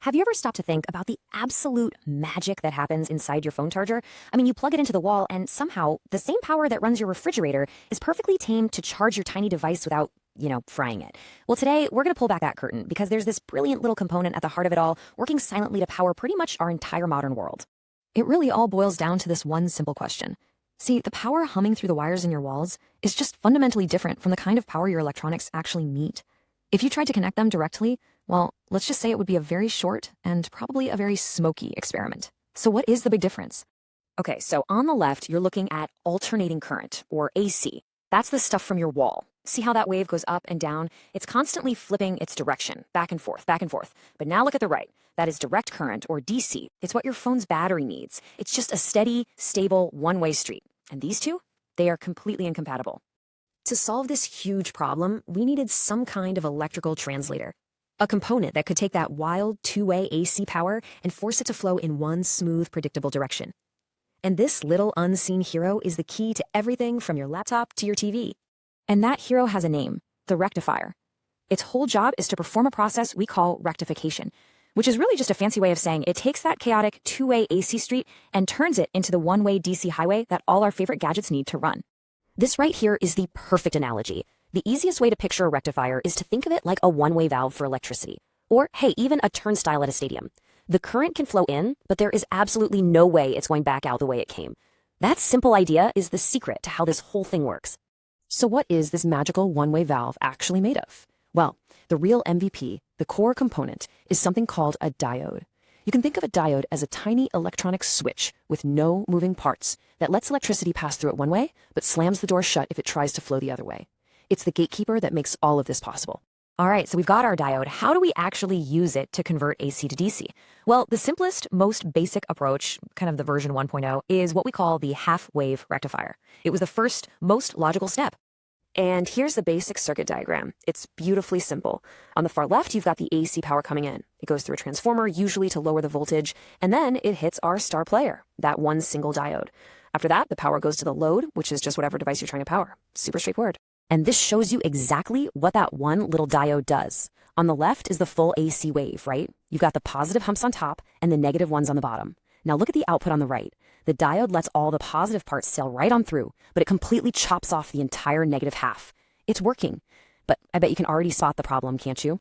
Have you ever stopped to think about the absolute magic that happens inside your phone charger? I mean, you plug it into the wall, and somehow the same power that runs your refrigerator is perfectly tamed to charge your tiny device without, frying it. Well, today we're going to pull back that curtain because there's this brilliant little component at the heart of it all, working silently to power pretty much our entire modern world. It really all boils down to this one simple question. See, the power humming through the wires in your walls is just fundamentally different from the kind of power your electronics actually need. If you tried to connect them directly, well, let's just say it would be a very short and probably a very smoky experiment. So what is the big difference? Okay, so on the left, you're looking at alternating current, or AC. That's the stuff from your wall. See how that wave goes up and down? It's constantly flipping its direction, back and forth, back and forth. But now look at the right. That is direct current, or DC. It's what your phone's battery needs. It's just a steady, stable, one-way street. And these two, they are completely incompatible. To solve this huge problem, we needed some kind of electrical translator. A component that could take that wild two-way AC power and force it to flow in one smooth, predictable direction. And this little unseen hero is the key to everything from your laptop to your TV. And that hero has a name, the rectifier. Its whole job is to perform a process we call rectification, which is really just a fancy way of saying it takes that chaotic two-way AC street and turns it into the one-way DC highway that all our favorite gadgets need to run. This right here is the perfect analogy. The easiest way to picture a rectifier is to think of it like a one-way valve for electricity. Or, hey, even a turnstile at a stadium. The current can flow in, but there is absolutely no way it's going back out the way it came. That simple idea is the secret to how this whole thing works. So what is this magical one-way valve actually made of? Well, the real MVP, the core component, is something called a diode. You can think of a diode as a tiny electronic switch with no moving parts that lets electricity pass through it one way, but slams the door shut if it tries to flow the other way. It's the gatekeeper that makes all of this possible. All right, so we've got our diode. How do we actually use it to convert AC to DC? Well, the simplest, most basic approach, kind of the version 1.0, is what we call the half-wave rectifier. It was the first, most logical step. And here's the basic circuit diagram. It's beautifully simple. On the far left, you've got the AC power coming in. It goes through a transformer, usually to lower the voltage, and then it hits our star player, that one single diode. After that, the power goes to the load, which is just whatever device you're trying to power. Super straightforward. And this shows you exactly what that one little diode does. On the left is the full AC wave, right? You've got the positive humps on top and the negative ones on the bottom. Now look at the output on the right. The diode lets all the positive parts sail right on through, but it completely chops off the entire negative half. It's working. But I bet you can already spot the problem, can't you?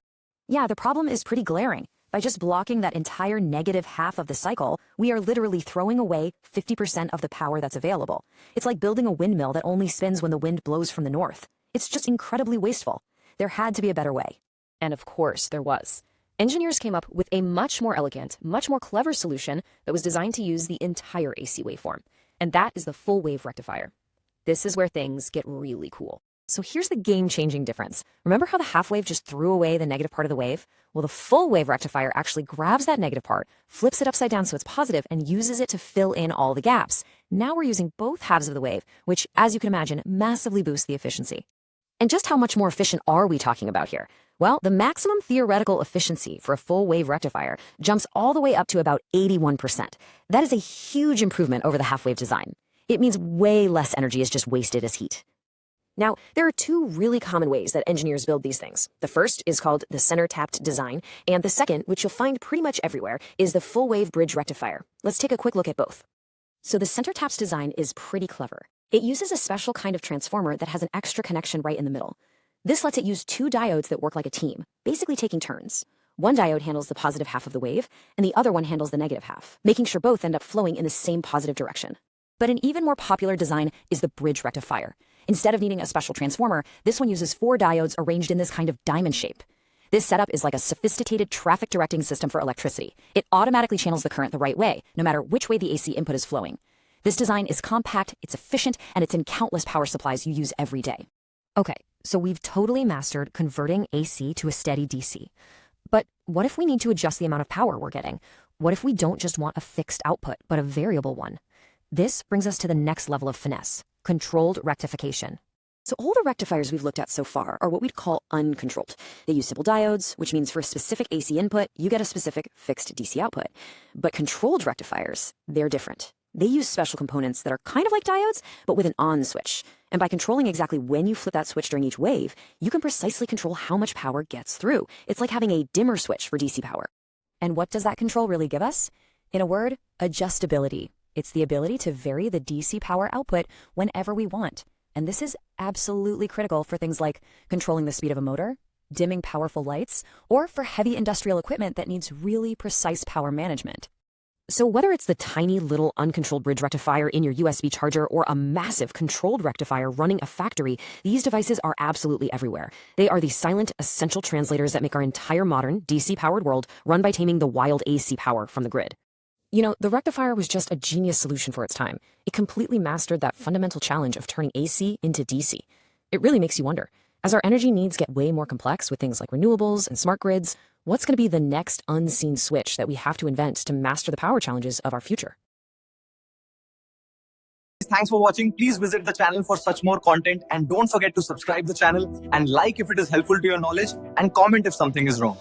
Yeah, the problem is pretty glaring. By just blocking that entire negative half of the cycle, we are literally throwing away 50% of the power that's available. It's like building a windmill that only spins when the wind blows from the north. It's just incredibly wasteful. There had to be a better way. And of course, there was. Engineers came up with a much more elegant, much more clever solution that was designed to use the entire AC waveform. And that is the full wave rectifier. This is where things get really cool. So here's the game-changing difference. Remember how the half wave just threw away the negative part of the wave? Well, the full wave rectifier actually grabs that negative part, flips it upside down so it's positive, and uses it to fill in all the gaps. Now we're using both halves of the wave, which, as you can imagine, massively boosts the efficiency. And just how much more efficient are we talking about here? Well, the maximum theoretical efficiency for a full wave rectifier jumps all the way up to about 81%. That is a huge improvement over the half wave design. It means way less energy is just wasted as heat. Now, there are two really common ways that engineers build these things. The first is called the center-tapped design, and the second, which you'll find pretty much everywhere, is the full-wave bridge rectifier. Let's take a quick look at both. So the center-tapped design is pretty clever. It uses a special kind of transformer that has an extra connection right in the middle. This lets it use two diodes that work like a team, basically taking turns. One diode handles the positive half of the wave, and the other one handles the negative half, making sure both end up flowing in the same positive direction. But an even more popular design is the bridge rectifier. Instead of needing a special transformer, this one uses four diodes arranged in this kind of diamond shape. This setup is like a sophisticated traffic directing system for electricity. It automatically channels the current the right way, no matter which way the AC input is flowing. This design is compact, it's efficient, and it's in countless power supplies you use every day. Okay, so we've totally mastered converting AC to a steady DC. But what if we need to adjust the amount of power we're getting? What if we don't just want a fixed output, but a variable one? This brings us to the next level of finesse, controlled rectification. So all the rectifiers we've looked at so far are what we'd call uncontrolled. They use simple diodes, which means for a specific AC input, you get a specific fixed DC output. But controlled rectifiers, they're different. They use special components that are kind of like diodes, but with an on switch. And by controlling exactly when you flip that switch during each wave, you can precisely control how much power gets through. It's like having a dimmer switch for DC power. And what does that control really give us? In a word, adjustability. It's the ability to vary the DC power output whenever we want. And this is absolutely critical for things like controlling the speed of a motor, dimming powerful lights, or for heavy industrial equipment that needs really precise power management. So whether it's the tiny little uncontrolled bridge rectifier in your USB charger or a massive controlled rectifier running a factory, these devices are absolutely everywhere. They are the silent, essential translators that make our entire modern, DC-powered world run by taming the wild AC power from the grid. You know, the rectifier was just a genius solution for its time. It completely mastered that fundamental challenge of turning AC into DC. It really makes you wonder, as our energy needs get way more complex with things like renewables and smart grids, what's going to be the next unseen switch that we have to invent to master the power challenges of our future? Thanks for watching. Please visit the channel for such more content, and don't forget to subscribe the channel and like if it is helpful to your knowledge, and comment if something is wrong.